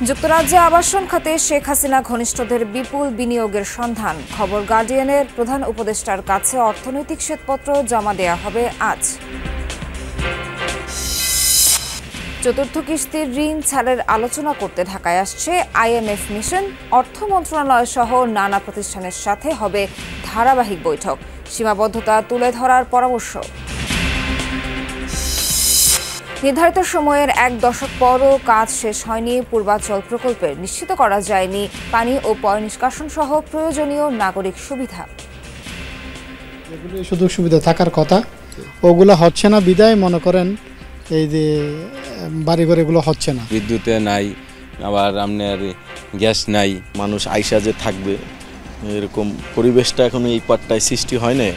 যুক্তরাজ্যে আবাসন খাতে শেখ হাসিনা ঘনিষ্ঠদের বিপুল বিনিয়োগের সন্ধান। খবর গার্ডিয়ানের প্রধান উপদেষ্টার কাছে অর্থনৈতিক শ্বেতপত্র জমা দেয়া হবে আজ। চতুর্থ কিস্তির ঋণ ছাড়ের আলোচনা করতে ঢাকায় আসছে আইএমএফ মিশন। অর্থ মন্ত্রণালয় সহ নানা প্রতিষ্ঠানের সাথে হবে ধারাবাহিক বৈঠক। সীমাবদ্ধতা তুলে ধরার পরামর্শ। নির্ধারিত সময়ের 1 দশক পরও কাজ শেষ হয়নি পূর্বাঞ্চল প্রকল্পের। নিশ্চিত করা যায়নি পানি ও পয়ঃনিষ্কাশন সহ প্রয়োজনীয় নাগরিক সুবিধা। যেগুলো সুযোগ সুবিধা থাকার কথা ওগুলো হচ্ছে না বিদায় মনে করেন এই যে বাড়িঘর এগুলো হচ্ছে না। বিদ্যুতে নাই, আবার আপনার গ্যাস নাই, মানুষ আইসা যে থাকবে এরকম পরিবেশটা এখনো এই পাটটায় সৃষ্টি হয় না।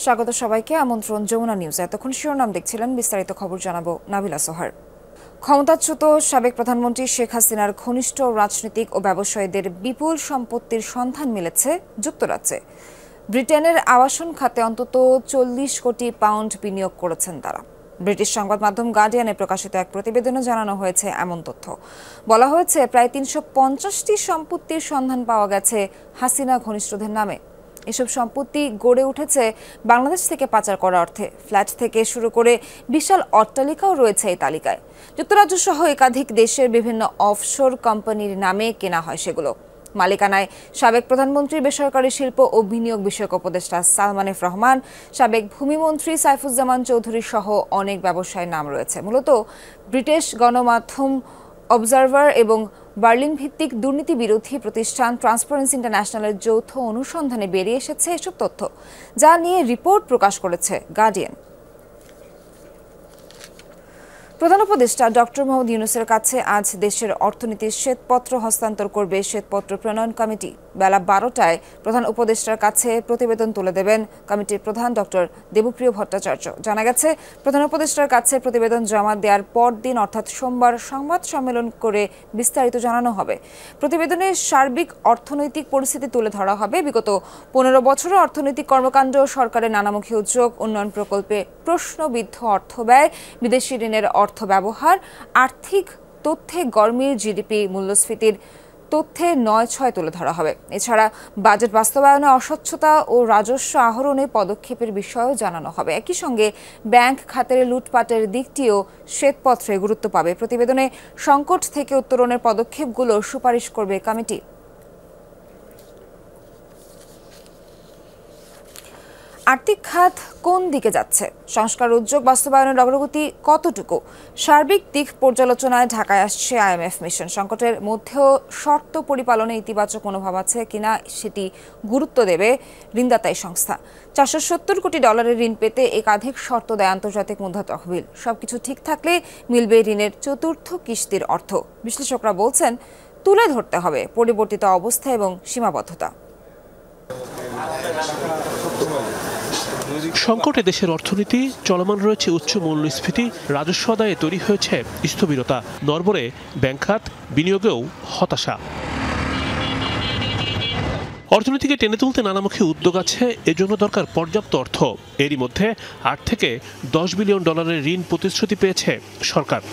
স্বাগত সবাইকে, আমন্ত্রণ যমুনা নিউজ। এতক্ষণ শিরোনাম দেখছিলেন, বিস্তারিত খবর জানাবো নাবিলা সোহার। ক্ষমতাচ্যুত সাবেক প্রধানমন্ত্রী শেখ হাসিনার ঘনিষ্ঠ রাজনৈতিক ও ব্যবসায়ীদের বিপুল সম্পত্তির সন্ধান মিলেছে যুক্তরাজ্যে। ব্রিটেনের আবাসন খাতে অন্তত 40 কোটি পাউন্ড বিনিয়োগ করেছেন তারা। ব্রিটিশ সংবাদ মাধ্যম গার্ডিয়ানে প্রকাশিত এক প্রতিবেদনে জানানো হয়েছে এমন তথ্য। বলা হয়েছে প্রায় 350টি সম্পত্তির সন্ধান পাওয়া গেছে হাসিনা ঘনিষ্ঠদের নামে। এসব সম্পত্তি গড়ে উঠেছে বাংলাদেশ থেকে পাচার করা অর্থে। ফ্ল্যাট থেকে শুরু করে বিশাল অট্টালিকাও রয়েছে এই তালিকায়। যুক্তরাজ্য সহ একাধিক দেশের বিভিন্ন অফশোর কোম্পানির নামে কেনা হয় সেগুলো। মালিকানায় সাবেক প্রধানমন্ত্রীর বেসরকারি শিল্প ও বিনিয়োগ বিষয়ক উপদেষ্টা সালমান এফ রহমান, সাবেক ভূমিমন্ত্রী সাইফুজ্জামান চৌধুরী সহ অনেক ব্যবসায়ীর নাম রয়েছে। মূলত ব্রিটিশ গণমাধ্যম অবজারভার এবং বার্লিন ভিত্তিক দুর্নীতি বিরোধী প্রতিষ্ঠান ট্রান্সপারেন্সি ইন্টারন্যাশনালের যৌথ অনুসন্ধানে বেরিয়ে এসেছে এসব তথ্য, যা নিয়ে রিপোর্ট প্রকাশ করেছে গার্ডিয়ান। প্রধান উপদেষ্টা ডক্টর মোহাম্মদ ইউনূসের কাছে আজ দেশের অর্থনীতির শ্বেতপত্র হস্তান্তর করবে শ্বেতপত্র প্রণয়ন কমিটি। বেলা 12টায় প্রধান উপদেষ্টার কাছে প্রতিবেদন তুলে দেবেন কমিটির প্রধান ডক্টর দেবপ্রিয় ভট্টাচার্য। জানা গেছে, প্রধান উপদেষ্টার কাছে প্রতিবেদন জমা দেওয়ার পরদিন অর্থাৎ সোমবার সংবাদ সম্মেলন করে বিস্তারিত জানানো হবে। প্রতিবেদনে সার্বিক অর্থনৈতিক পরিস্থিতি তুলে ধরা হবে। বিগত 15 বছরের অর্থনৈতিক কর্মকাণ্ড, সরকারের নানামুখী উদ্যোগ, উন্নয়ন প্রকল্পে প্রশ্নবিদ্ধ অর্থ ব্যয়, বিদেশি ঋণের অর্থ ব্যবহার, আর্থিক তথ্যে গরমির জিডিপি, মূল্যস্ফীতির তথ্যে 9/6 তুলে ধরা হবে। এছাড়া বাজেট বাস্তবায়নে অস্বচ্ছতা ও রাজস্ব আহরণে পদক্ষেপের বিষয়েও জানানো হবে। একই সঙ্গে ব্যাংক খাতের লুটপাটের দিকটিও শ্বেতপত্রে গুরুত্ব পাবে। প্রতিবেদনে সংকট থেকে উত্তরণের পদক্ষেপগুলো সুপারিশ করবে কমিটি। আর্থিক খাত কোন দিকে যাচ্ছে, সংস্কার উদ্যোগ বাস্তবায়নের অগ্রগতি কতটুকু, সার্বিক দিক পর্যালোচনায় ঢাকায় আসছে আইএমএফ মিশন। সংকটের মধ্যেও শর্ত পরিপালনে ইতিবাচক মনোভাব আছে কিনা সেটি গুরুত্ব দেবে ঋণদাতাই সংস্থা। $470 কোটি ঋণ পেতে একাধিক শর্ত দেয় আন্তর্জাতিক মুদ্রা তহবিল। সবকিছু ঠিক থাকলে মিলবে ঋণের চতুর্থ কিস্তির অর্থ। বিশ্লেষকরা বলছেন, তুলে ধরতে হবে পরিবর্তিত অবস্থা এবং সীমাবদ্ধতা। সংকটে দেশের অর্থনীতি, চলমান রয়েছে উচ্চ মূল্যস্ফীতি, রাজস্ব আদায়ে তৈরি হয়েছে স্থবিরতা, নড়বড়ে ব্যাংক খাত, বিনিয়োগেও হতাশা। অর্থনীতিকে টেনে তুলতে নানামুখী উদ্যোগ আছে, এজন্য দরকার পর্যাপ্ত অর্থ। এরই মধ্যে 8 থেকে $10 বিলিয়ন ঋণ প্রতিশ্রুতি পেয়েছে সরকার।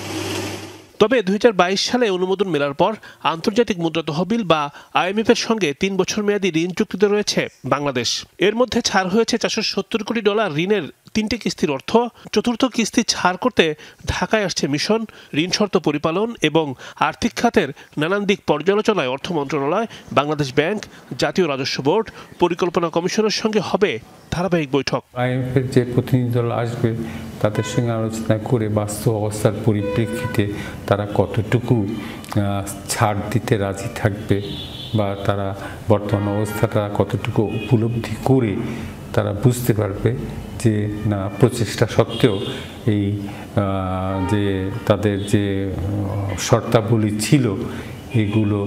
তবে 2022 সালে অনুমোদন মেলার পর আন্তর্জাতিক মুদ্রা তহবিল বা আইএমএফ এর সঙ্গে 3 বছর মেয়াদী ঋণ চুক্তিতে রয়েছে বাংলাদেশ। এর মধ্যে ছাড় হয়েছে $470 কোটি ঋণের 3টে কিস্তির অর্থ। চতুর্থ কিস্তি ছাড় করতে ঢাকায় আসছে মিশন। ঋণ শর্ত পরিপালন এবং আর্থিক খাতের নানান দিক পর্যালোচনায় অর্থ মন্ত্রণালয়, বাংলাদেশ ব্যাংক, জাতীয় রাজস্ব বোর্ড, পরিকল্পনা কমিশনের সঙ্গে হবে ধারাবাহিক বৈঠক। আইএমএফের যে প্রতিনিধি দল আসবে তাদের সঙ্গে আলোচনা করে বাস্তব অবস্থার পরিপ্রেক্ষিতে তারা কতটুকু ছাড় দিতে রাজি থাকবে বা তারা বর্তমান অবস্থাটা কতটুকু উপলব্ধি করে তারা বুঝতে পারবে যে না, প্রচেষ্টা সত্ত্বেও এই যে তাদের যে শর্তাবলী ছিল এগুলো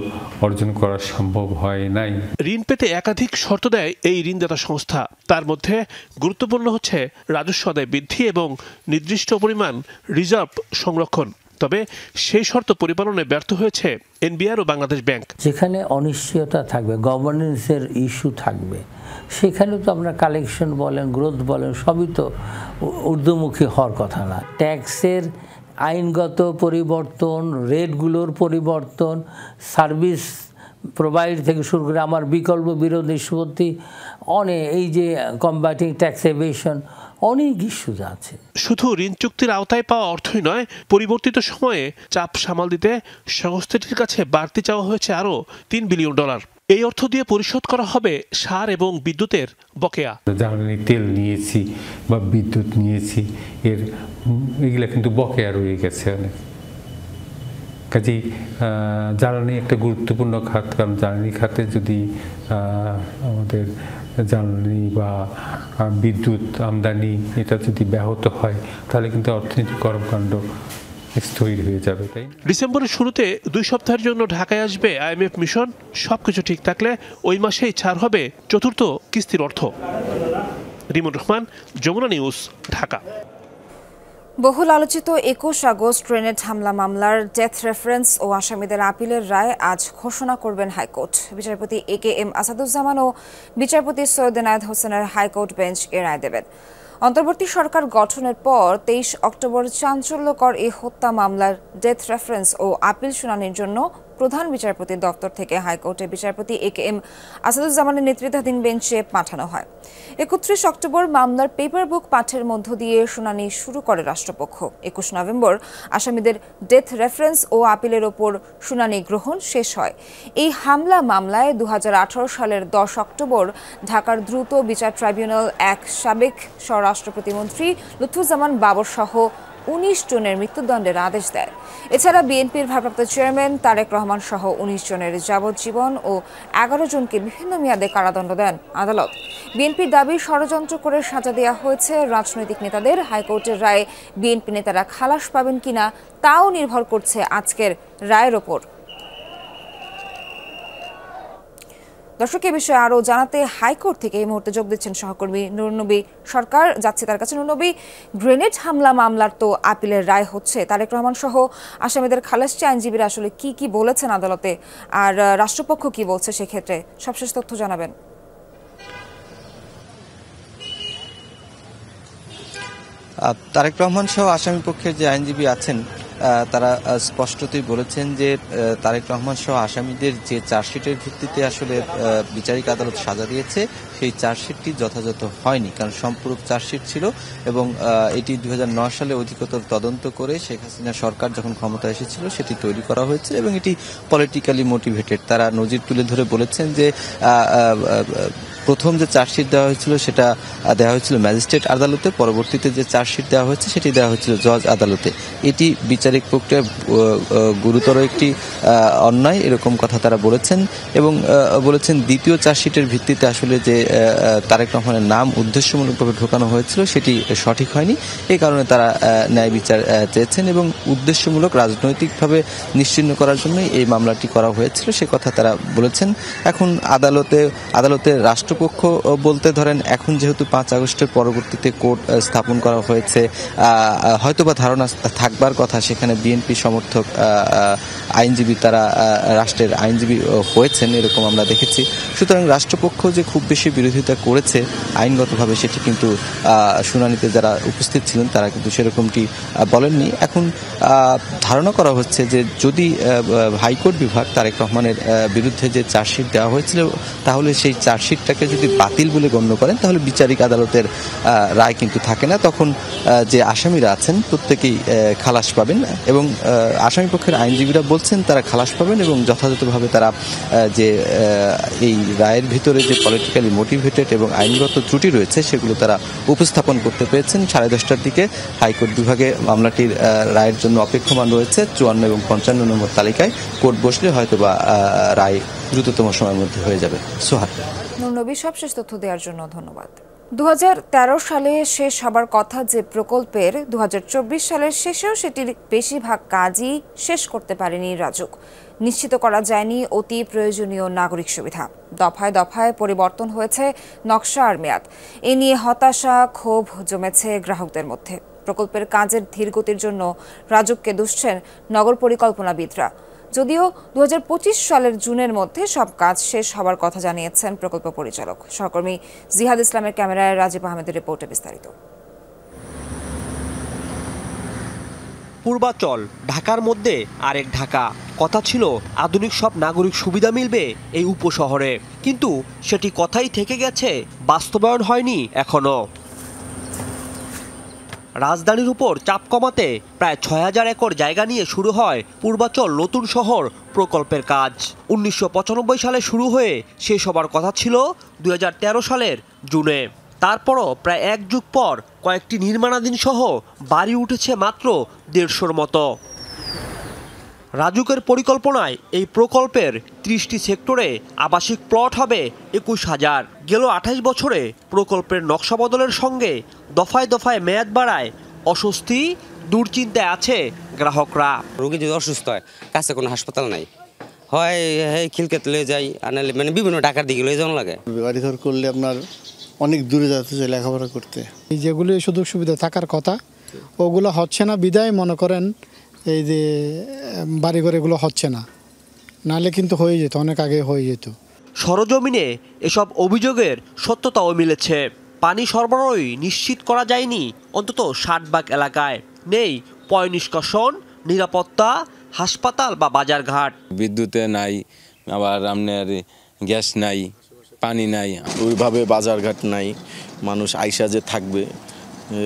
অর্জন করা সম্ভব হয় নাই। ঋণ পেতে একাধিক শর্ত দেয় এই ঋণদাতা সংস্থা। তার মধ্যে গুরুত্বপূর্ণ হচ্ছে রাজস্ব আদায় বৃদ্ধি এবং নির্দিষ্ট পরিমাণ রিজার্ভ সংরক্ষণ। তবে সেই শর্ত পরিপালনে ব্যর্থ হয়েছে এনবিআর ও বাংলাদেশ ব্যাংক। যেখানে অনিশ্চয়তা থাকবে, গভর্নেন্সের ইস্যু থাকবে, সেখানে তো আমরা কালেকশন বলেন, গ্রোথ বলেন, সবই তো ঊর্ধ্বমুখী হওয়ার কথা না। ট্যাক্সের আইনগত পরিবর্তন, রেটগুলোর পরিবর্তন, সার্ভিস প্রোভাইড থেকে শুরু করে আমার বিকল্প বিরোধ নিষ্পত্তি, এই যে কম্বাটিং ট্যাক্স এভেশন, অনেক ইস্যুজ আছে। শুধু ঋণ চুক্তির আওতায় পাওয়া অর্থই নয়, পরিবর্তিত সময়ে চাপ সামাল দিতে সংস্থাটির কাছে বাড়তি চাওয়া হয়েছে আরও $3 বিলিয়ন। এই অর্থ দিয়ে পরিশোধ করা হবে সার এবং বিদ্যুতের বকেয়া। জ্বালানি তেল নিয়েছি বা বিদ্যুৎ নিয়েছি, এগুলা কিন্তু বকেয়া রয়ে গেছে অনেক। কাজেই জ্বালানি একটা গুরুত্বপূর্ণ খাত, কারণ জ্বালানি খাতে যদি আমাদের জ্বালানি বা বিদ্যুৎ আমদানি এটা যদি ব্যাহত হয়, তাহলে কিন্তু অর্থনৈতিক কর্মকাণ্ড স্থির হয়ে যাবে। তাই ডিসেম্বরের শুরুতে 2 সপ্তাহের জন্য ঢাকায় আসবে IMF মিশন। সবকিছু ঠিক থাকলে ওই মাসেই ছাড় হবে চতুর্থ কিস্তির অর্থ। রিমন রহমান, যমুনা নিউজ, ঢাকা। বহুল আলোচিত 21 আগস্ট গ্রেনেড হামলা মামলার ডেথ রেফারেন্স ও আসামিদের আপিলের রায় আজ ঘোষণা করবেন হাইকোর্ট। বিচারপতি AKM আসাদুজ্জামান ও বিচারপতি সৈয়দ এনায়েত হোসেনের হাইকোর্ট বেঞ্চ এ রায় দেবেন। অন্তর্বর্তী সরকার গঠনের পর 23 অক্টোবর চাঞ্চল্যকর এই হত্যা মামলার ডেথ রেফারেন্স ও আপিল শুনানির জন্য প্রধান বিচারপতির দপ্তর থেকে হাইকোর্টে বিচারপতি AKM আসাদুজ্জামানের নেতৃত্বাধীন বেঞ্চে পাঠানো হয়। 31 অক্টোবর মামলার পেপার বুক পাঠের মধ্য দিয়ে শুনানি শুরু করে রাষ্ট্রপক্ষ। 21 নভেম্বর আসামিদের ডেথ রেফারেন্স ও আপিলের ওপর শুনানি গ্রহণ শেষ হয়। এই হামলা মামলায় 2018 সালের 10 অক্টোবর ঢাকার দ্রুত বিচার ট্রাইব্যুনাল এক সাবেক স্বরাষ্ট্র প্রতিমন্ত্রী লুৎফুজ্জামান বাবর সহ 19 জনের মৃত্যুদণ্ডের আদেশ দেয়। এছাড়া বিএনপির ভারপ্রাপ্ত চেয়ারম্যান তারেক রহমান সহ 19 জনের যাবজ্জীবন ও 11 জনকে বিভিন্ন মেয়াদে কারাদণ্ড দেন আদালত। বিএনপির দাবি ষড়যন্ত্র করে সাজা দেওয়া হয়েছে রাজনৈতিক নেতাদের। হাইকোর্টের রায়ে বিএনপি নেতারা খালাস পাবেন কিনা তাও নির্ভর করছে আজকের রায়ের ওপর। দর্শক, এ বিষয়ে আরও জানাতে হাইকোর্ট থেকে এই মুহূর্তে যোগ দিচ্ছেন সহকর্মী নুরনবী সরকার। যাচ্ছে তার কাছে। নুরনবী, গ্রেনেড হামলা মামলার তো আপিলের রায় হচ্ছে, তারেক রহমান সহ আসামিদের খালাস চেয়ে আইনজীবীরা আসলে কি বলেছেন আদালতে, আর রাষ্ট্রপক্ষ কি বলছে সেক্ষেত্রে সবশেষ তথ্য জানাবেন। তারেক রহমান সহ আসামি পক্ষের যে আইনজীবী আছেন তারা স্পষ্টতই বলেছেন যে তারেক রহমান সহ আসামিদের যে চার্জশিটের ভিত্তিতে আসলে বিচারিক আদালত সাজা দিয়েছে সেই চার্জশিটটি যথাযথ হয়নি, কারণ সম্পূরক চার্জশিট ছিল এবং এটি 2009 সালে অধিকতর তদন্ত করে শেখ হাসিনা সরকার যখন ক্ষমতা এসেছিল সেটি তৈরি করা হয়েছে এবং এটি পলিটিক্যালি মোটিভেটেড। তারা নজির তুলে ধরে বলেছেন যে প্রথম যে চার্জশিট দেওয়া হয়েছিল সেটা দেওয়া হয়েছিল ম্যাজিস্ট্রেট আদালতে, পরবর্তীতে যে চার্জশিট দেওয়া হয়েছে সেটি দেওয়া হয়েছিল জজ আদালতে। এটি বিচারিক প্রক্রিয়া গুরুতর একটি অন্যায়, এরকম কথা তারা বলেছেন এবং বলেছেন দ্বিতীয় চার্জশিটের ভিত্তিতে আসলে যে তারেক রহমানের নাম উদ্দেশ্যমূলকভাবে ঢোকানো হয়েছিল সেটি সঠিক হয়নি। এই কারণে তারা ন্যায় বিচার চেয়েছেন এবং উদ্দেশ্যমূলক রাজনৈতিকভাবে নিশ্চিহ্ন করার জন্যই এই মামলাটি করা হয়েছিল সে কথা তারা বলেছেন। এখন আদালতের রাষ্ট্রপক্ষ বলতে ধরেন এখন যেহেতু 5 আগস্টের পরবর্তীতে কোর্ট স্থাপন করা হয়েছে, হয়তোবা ধারণা থাকবার কথা সেখানে বিএনপি সমর্থক আইনজীবী তারা রাষ্ট্রের আইনজীবী হয়েছেন, এরকম আমরা দেখেছি। সুতরাং রাষ্ট্রপক্ষ যে খুব বেশি বিরোধিতা করেছে আইনগতভাবে সেটি কিন্তু শুনানিতে যারা উপস্থিত ছিলেন তারা কিন্তু সেরকমটি বলেননি। এখন ধারণা করা হচ্ছে যে যদি হাইকোর্ট বিভাগ তারেক রহমানের বিরুদ্ধে যে চার্জশিট দেওয়া হয়েছিল তাহলে সেই চার্জশিটটাকে যদি বাতিল বলে গণ্য করেন তাহলে বিচারিক আদালতের রায় কিন্তু থাকে না, তখন যে আসামিরা আছেন প্রত্যেকেই খালাস পাবেন এবং আসামি পক্ষের আইনজীবীরা বলছেন তারা খালাস পাবেন এবং যথাযথভাবে তারা যে এই রায়ের ভিতরে যে পলিটিক্যালি মোটিভেটেড এবং আইনগত ত্রুটি রয়েছে সেগুলো তারা উপস্থাপন করতে পেরেছেন। 10:30টার দিকে হাইকোর্ট বিভাগে মামলাটির রায়ের জন্য অপেক্ষমান রয়েছে 54 এবং 55 নম্বর তালিকায়। কোর্ট বসলে হয়তোবা রায় দ্রুততম সময়ের মধ্যে হয়ে যাবে। সোহাগ, নুরনবী, সবশেষ তথ্য দেওয়ার জন্য ধন্যবাদ। 2013 সালে শেষ হবার কথা যে প্রকল্পের 2024 সালের শেষেও সেটির বেশিরভাগ কাজই শেষ করতে পারেনি রাজুক। নিশ্চিত করা যায়নি অতি প্রয়োজনীয় নাগরিক সুবিধা। দফায় দফায় পরিবর্তন হয়েছে নকশা আর মেয়াদ। এ নিয়ে হতাশা, ক্ষোভ জমেছে গ্রাহকদের মধ্যে। প্রকল্পের কাজের ধীরগতির জন্য রাজুককে দুষছেন নগর পরিকল্পনাবিদরা। যদিও 2025 সালের জুনের মধ্যে সব কাজ শেষ হবার কথা জানিয়েছেন প্রকল্প পরিচালক। সহকর্মী জিহাদ ইসলামের ক্যামেরায় রাজীব আহমেদের রিপোর্টে বিস্তারিত। পূর্বাচল ঢাকার মধ্যে আরেক ঢাকা। কথা ছিল আধুনিক সব নাগরিক সুবিধা মিলবে এই উপশহরে, কিন্তু সেটি কথাই থেকে গেছে, বাস্তবায়ন হয়নি এখনো। রাজধানীর উপর চাপ কমাতে প্রায় 6000 একর জায়গা নিয়ে শুরু হয় পূর্বাচল নতুন শহর প্রকল্পের কাজ। 1995 সালে শুরু হয়ে শেষ হবার কথা ছিল 2013 সালের জুনে। তারপরও প্রায় এক যুগ পর কয়েকটি নির্মাণাধীন সহ বাড়ি উঠেছে মাত্র 150-র মতো। রাজুকের পরিকল্পনায় এই প্রকল্পের 30টি সেক্টরে আবাসিক প্লট হবে 21,000। গেল 28 বছরে প্রকল্পের নকশা বদলের সঙ্গে দফায় দফায় মেয়াদ বাড়ায় অস্বস্তি, দুশ্চিন্তায় আছে গ্রাহকরা। রোগী যদি অসুস্থ হয়, কাছে কোনো হাসপাতাল নাই, হয় খিলকেত লয়ে যাই, আনালে মানে বিভিন্ন ঢাকার দিকে লয়ে যাওয়া লাগে। বাড়ি ঘর করলে আপনার অনেক দূরে যেতে চাই লেখাপড়া করতে। যেগুলো সুযোগ সুবিধা থাকার কথা ওগুলো হচ্ছে না বিদায় মনে করেন এই যে বাড়িঘর এগুলো হচ্ছে না, নাহলে কিন্তু হয়ে যেত, অনেক আগে হয়ে যেত। সরজমিনে এসব অভিযোগের সত্যতাও মিলেছে। পানি সরবরাহই নিশ্চিত করা যায়নি অন্তত 60 ভাগ এলাকায়। নেই পয় নিষ্কাশন, নিরাপত্তা, হাসপাতাল বা বাজারঘাট। বিদ্যুতে নাই, আবার আপনার গ্যাস নাই, পানি নাই, ওইভাবে বাজারঘাট নাই, মানুষ আইসা যে থাকবে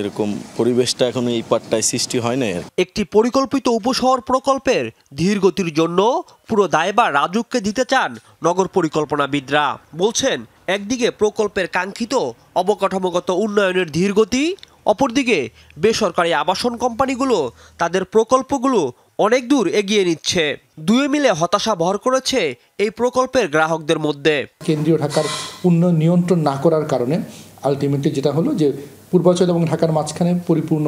এরকম পরিবেশটা এখন এই পাটটায় সৃষ্টি হয় না। একটি পরিকল্পিত উপশহর প্রকল্পের ধীর গতির জন্য পুরো দায়ভার রাজুককে দিতে চান নগর পরিকল্পনাবিদরা। বলছেন, একদিকে প্রকল্পের কাঙ্ক্ষিত অবকাঠামোগত উন্নয়নের ধীর গতি, অপরদিকে বেসরকারি আবাসন কোম্পানিগুলো তাদের প্রকল্পগুলো অনেক দূর এগিয়ে নিচ্ছে। দুয়ে মিলে হতাশা ভর করেছে এই প্রকল্পের গ্রাহকদের মধ্যে। কেন্দ্রীয় ঢাকার উন্নয়ন নিয়ন্ত্রণ না করার কারণে আলটিমেটলি যেটা হলো যে পূর্বাচল এবং ঢাকার মাঝখানে পরিপূর্ণ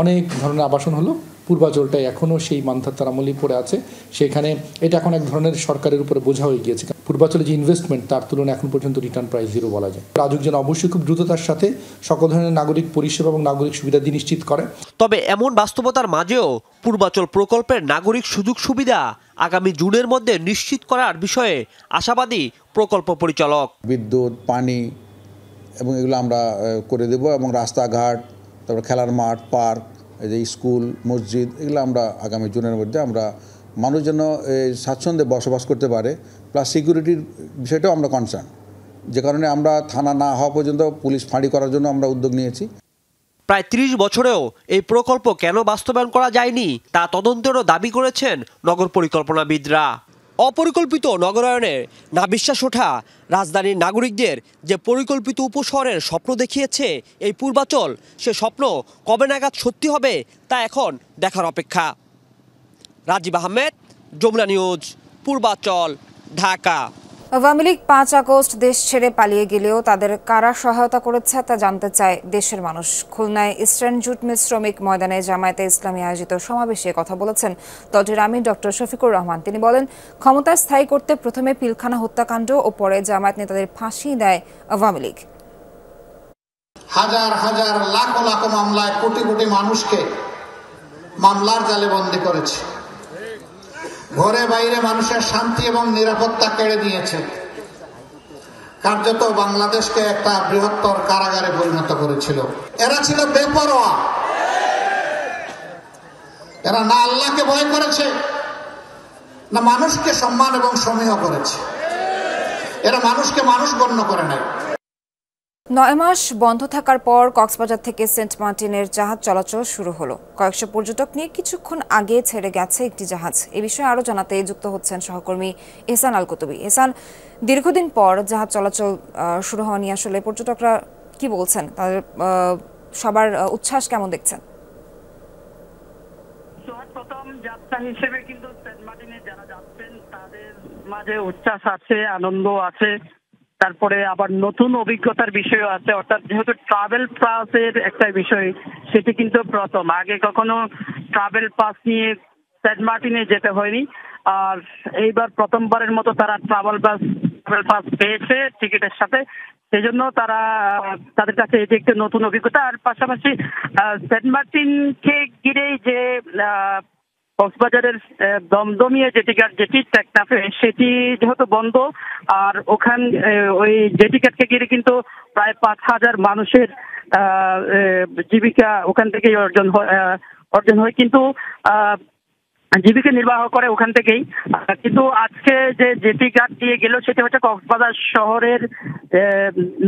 অনেক ধরনের আবাসন হলো, পূর্বাচলটা এখনও সেই মানধাতার আমলেই পড়ে আছে। সেখানে এটা এখন এক ধরনের সরকারের উপরে বোঝা হয়ে গিয়েছে। পূর্বাচলে যে ইনভেস্টমেন্ট তার তুলনায় এখন পর্যন্ত রিটার্ন প্রাইস 0 বলা যায়। রাজুক যেন অবশ্যই খুব দ্রুততার সাথে সকল ধরনের নাগরিক পরিষেবা এবং নাগরিক সুবিধা দিয়ে নিশ্চিত করে। তবে এমন বাস্তবতার মাঝেও পূর্বাচল প্রকল্পের নাগরিক সুযোগ সুবিধা আগামী জুনের মধ্যে নিশ্চিত করার বিষয়ে আশাবাদী প্রকল্প পরিচালক। বিদ্যুৎ, পানি এবং এগুলো আমরা করে দেব, এবং রাস্তাঘাট, তারপর খেলার মাঠ, পার্ক, এই যে স্কুল, মসজিদ, এগুলো আমরা আগামী জুনের মধ্যে আমরা মানুষ যেন স্বাচ্ছন্দ্যে বসবাস করতে পারে। প্লাস সিকিউরিটির বিষয়টাও আমরা কনসার্ন, যে কারণে আমরা থানা না হওয়া পর্যন্ত পুলিশ ফাঁড়ি করার জন্য আমরা উদ্যোগ নিয়েছি। প্রায় 30 বছরেও এই প্রকল্প কেন বাস্তবায়ন করা যায়নি তা তদন্তেরও দাবি করেছেন নগর পরিকল্পনাবিদরা। অপরিকল্পিত নগরায়নে না বিশ্বাস ওঠা রাজধানীর নাগরিকদের যে পরিকল্পিত উপশহরের স্বপ্ন দেখিয়েছে এই পূর্বাচল, সে স্বপ্ন কবে নাগাদ সত্যি হবে তা এখন দেখার অপেক্ষা। রাজীব আহমেদ, যমুনা নিউজ, পূর্বাচল, ঢাকা। আওয়ামী লীগ 5 আগস্ট দেশ ছেড়ে পালিয়ে গেলেও তাদের কারা সহায়তা করেছে তা জানতে চায় দেশের মানুষ। খুলনায় ইস্টার্ন জুট মিল শ্রমিক ময়দানে জামায়াতে ইসলামী আয়োজিত সমাবেশে কথা বলেছেন দলটির আমির ডক্টর শফিকুর রহমান। তিনি বলেন, ক্ষমতা স্থায়ী করতে প্রথমে পিলখানা হত্যাকাণ্ড ও পরে জামায়াত নেতাদের ফাঁসি দেয় আওয়ামী লীগ। হাজার হাজার লাখ লাখ মামলায় কোটি কোটি মানুষকে মামলার জালে বন্দী করেছে। ঘরে বাইরে মানুষের শান্তি এবং নিরাপত্তা কেড়ে নিয়েছে। কার্যত বাংলাদেশকে একটা বৃহত্তর কারাগারে পরিণত করেছিল। এরা ছিল বেপরোয়া। এরা না আল্লাহকে ভয় করেছে, না মানুষকে সম্মান এবং সমীহ করেছে। এরা মানুষকে মানুষ গণ্য করে নাই। 9 মাস বন্ধ থাকার পর কক্সবাজার থেকে সেন্ট মার্টিনের জাহাজ চলাচল শুরু হলো। কয়েকশো পর্যটক নিয়ে কিছুক্ষণ আগে ছেড়ে গেছে একটি জাহাজ। এ বিষয়ে আরো জানাতে যুক্ত হচ্ছেন সহকর্মী এহসান আল কুতুবী। এহসান, দীর্ঘদিন পর জাহাজ চলাচল শুরু হওয়া নিয়ে আসলে পর্যটকরা কি বলছেন, তাদের সবার উচ্ছ্বাস কেমন দেখছেন? প্রথম যাত্রা হিসেবে কিন্তু সেন্ট মার্টিনে যারা যাচ্ছেন তাদের মাঝে উচ্ছ্বাস আছে, আনন্দ আছে, তারপরে আবার নতুন অভিজ্ঞতার বিষয়ও আছে। অর্থাৎ যেহেতু ট্রাভেল পাসের একটা বিষয়, সেটি কিন্তু প্রথম। আগে কখনো ট্রাভেল পাস নিয়ে সেন্ট মার্টিনে যেতে হয়নি। আর এইবার প্রথমবারের মতো তারা ট্রাভেল পাস পেয়েছে টিকিটের সাথে, সেই জন্য তাদের কাছে এটি একটি নতুন অভিজ্ঞতা। আর পাশাপাশি সেন্ট মার্টিনকে ঘিরেই যে কক্সবাজারের দমদমিয়া যেটি টেকনাফে সেটি যেহেতু বন্ধ, আর ওই জেটিঘাটকে ঘিরে কিন্তু প্রায় 5,000 মানুষের জীবিকা ওখান থেকেই অর্জন হয়, কিন্তু জীবিকা নির্বাহ করে ওখান থেকেই। কিন্তু আজকে যে জেটি ঘাট দিয়ে গেল সেটি হচ্ছে কক্সবাজার শহরের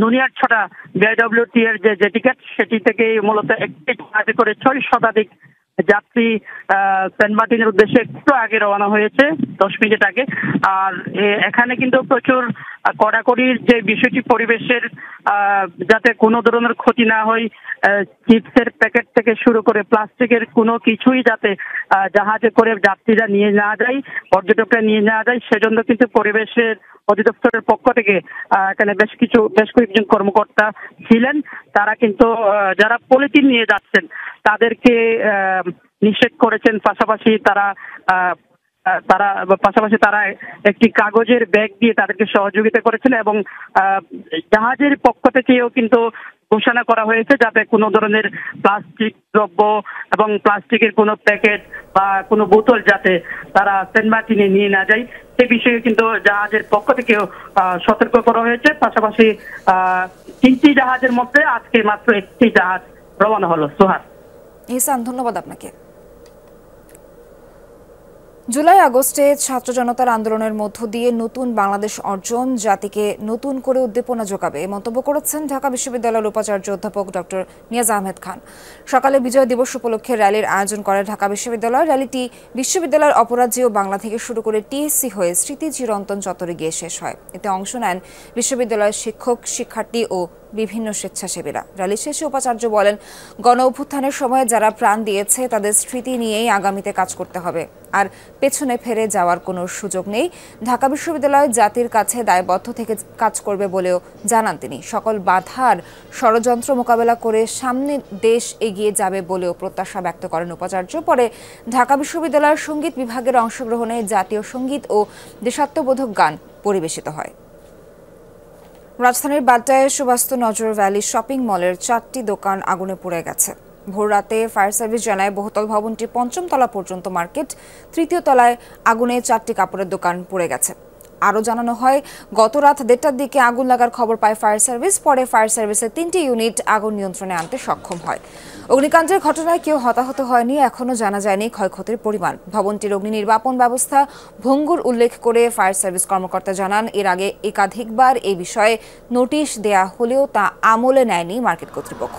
নুনিয়ারছড়া বিআইডব্লিউটি এর যে জেটি ঘাট, সেটি থেকে মূলত একটি জাহাজে করে 6 শতাধিক যাত্রী সেন্ট মার্টিনের উদ্দেশ্যে একটু আগে রওনা হয়েছে, 10 মিনিট আগে। আর এখানে কিন্তু প্রচুর কড়াকড়ির যে বিষয়টি, পরিবেশের যাতে কোনো ধরনের ক্ষতি না হয়, চিপসের প্যাকেট থেকে শুরু করে প্লাস্টিকের কোনো কিছুই যাতে জাহাজে করে যাত্রীরা নিয়ে না যায়, পর্যটকরা নিয়ে না যায়, সেজন্য কিন্তু পরিবেশের অধিদপ্তরের পক্ষ থেকে এখানে বেশ কয়েকজন কর্মকর্তা ছিলেন। তারা কিন্তু যারা পলিথিন নিয়ে যাচ্ছেন তাদেরকে নিষেধ করেছেন। পাশাপাশি তারা একটি কাগজের ব্যাগ দিয়ে তাদেরকে সহযোগিতা করেছেন, এবং জাহাজের পক্ষ থেকেও কিন্তু ঘোষণা করা হয়েছে যাতে কোনো ধরনের প্লাস্টিক দ্রব্য এবং প্লাস্টিকের কোনো প্যাকেট বা কোনো বোতল যাতে তারা সেন্ট মার্টিনে নিয়ে না যায়, সে বিষয়ে কিন্তু জাহাজের পক্ষ থেকেও সতর্ক করা হয়েছে। পাশাপাশি 3টি জাহাজের মধ্যে আজকে মাত্র একটি জাহাজ রওনা হলো। সোহার, ইহসান, ধন্যবাদ আপনাকে। জুলাই আগস্টে ছাত্র জনতার আন্দোলনের মধ্য দিয়ে নতুন বাংলাদেশ অর্জন জাতিকে নতুন করে উদ্দীপনা যোগাবে মন্তব্য করেছেন ঢাকা বিশ্ববিদ্যালয়ের উপাচার্য অধ্যাপক ডক্টর নিয়াজ আহমেদ খান। সকালে বিজয় দিবস উপলক্ষে র্যালির আয়োজন করে ঢাকা বিশ্ববিদ্যালয়। র্যালিটি বিশ্ববিদ্যালয়ের অপরাজ্য বাংলা থেকে শুরু করে টিএসসি হয়ে স্মৃতি চিরন্তন চত্বরে গিয়ে শেষ হয়। এতে অংশ নেন বিশ্ববিদ্যালয়ের শিক্ষক, শিক্ষার্থী ও বিভিন্ন স্বেচ্ছাসেবীরা। র্যালি শেষে উপাচার্য বলেন, গণ অভ্যুত্থানের সময় যারা প্রাণ দিয়েছে তাদের স্মৃতি নিয়েই আগামীতে কাজ করতে হবে, আর পেছনে ফিরে যাওয়ার কোনো সুযোগ নেই। ঢাকা বিশ্ববিদ্যালয় জাতির কাছে দায়বদ্ধ থেকে কাজ করবে বলেও জানান তিনি। সকল বাধার ষড়যন্ত্র মোকাবেলা করে সামনে দেশ এগিয়ে যাবে বলেও প্রত্যাশা ব্যক্ত করেন উপাচার্য। পরে ঢাকা বিশ্ববিদ্যালয়ের সঙ্গীত বিভাগের অংশগ্রহণে জাতীয় সঙ্গীত ও দেশাত্মবোধক গান পরিবেশিত হয়। রাজধানীর বাড্ডায় সুবাস্তু নজর ভ্যালি শপিং মলের 4টি দোকান আগুনে পুড়ে গেছে। ভোররাতে ফায়ার সার্ভিস জানায় বহুতল ভবনটি 5ম তলা পর্যন্ত মার্কেট, 3য় তলায় আগুনে 4টি কাপড়ের দোকান পুড়ে গেছে। আরও জানানো হয়, গত রাত 1:30টার দিকে আগুন লাগার খবর পায় ফায়ার সার্ভিস। পরে ফায়ার সার্ভিসের 3টি ইউনিট আগুন নিয়ন্ত্রণে আনতে সক্ষম হয়। অগ্নিকাণ্ডের ঘটনায় কেউ হতাহত হয়নি, এখনও জানা যায়নি ক্ষয়ক্ষতির পরিমাণ। ভবনটির অগ্নি নির্বাপন ব্যবস্থা ভঙ্গুর উল্লেখ করে ফায়ার সার্ভিস কর্মকর্তা জানান, এর আগে একাধিকবার এই বিষয়ে নোটিশ দেয়া হলেও তা আমলে নেয়নি মার্কেট কর্তৃপক্ষ।